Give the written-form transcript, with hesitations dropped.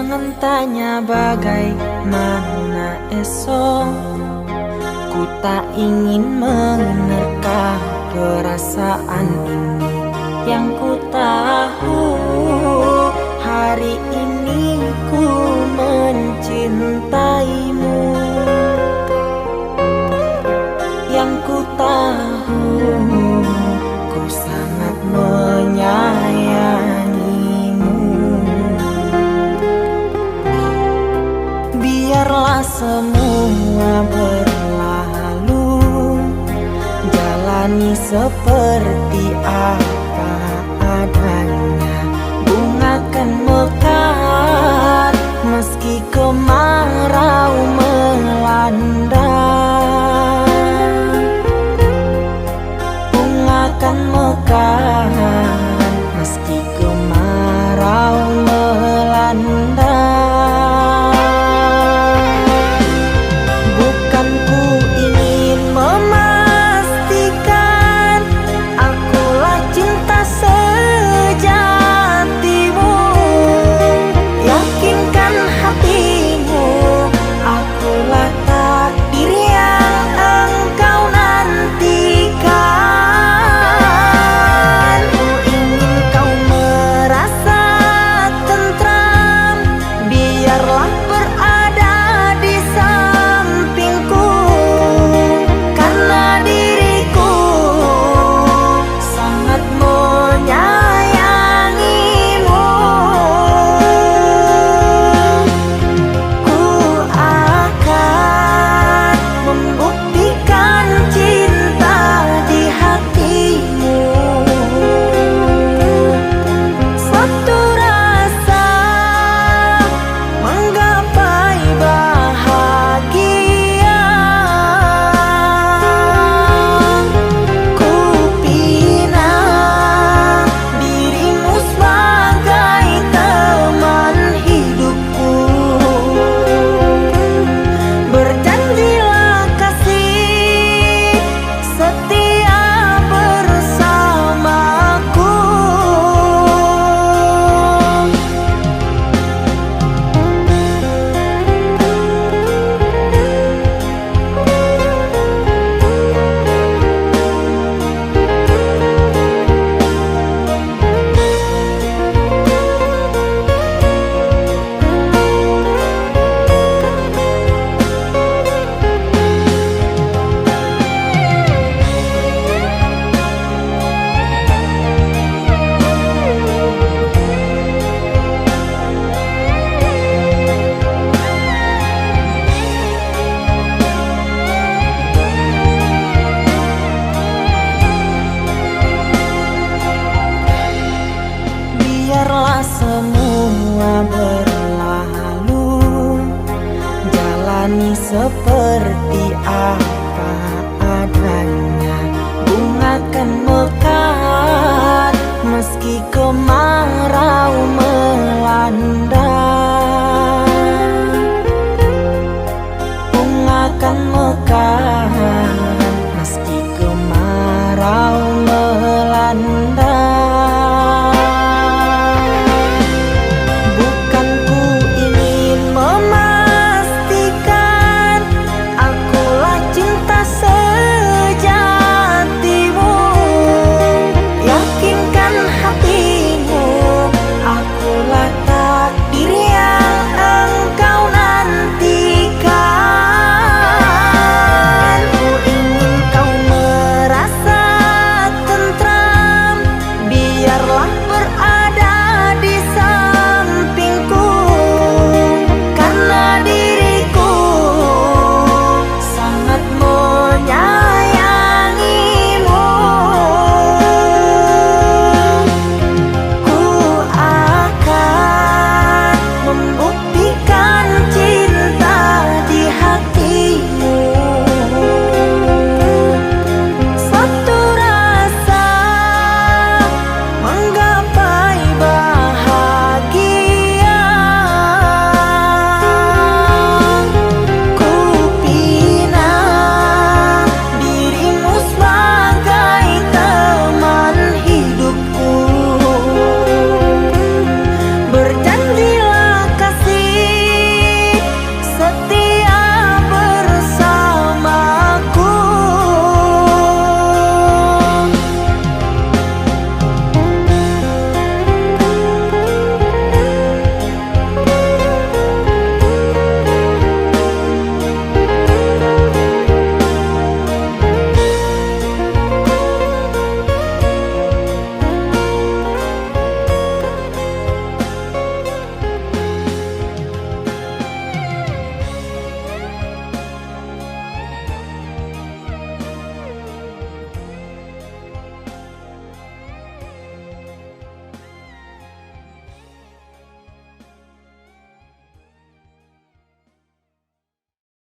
Jangan tanya bagaimana esok, ku tak ingin menerka perasaan ini. Yang ku tahu hari ini ku mencintaimu. Yang ku tahu ku sangat menyayangimu. Biarlah semua berlalu, jalani seperti apa adanya. Bunga kan mekar meski kemarau melanda. Bunga kan mekar meski kemarau melanda. Bukan ku ingin memastikan akulah cinta sejatimu. Yakinkan hatimu, akulah takdir yang engkau nantikan. Ku ingin kau merasa tentram, biarlah berada di sampingku. Karena diriku sangat menyayangimu. Ku akan membuktikan cinta di hatimu. Satu rasa menggapai bahagia. Ku pinang dirimu sebagai teman hidupku. Berjanjilah kasih setia bersamaku. Biarlah semua berlalu, jalani seperti apa adanya. Bunga kan mekar meski kemarau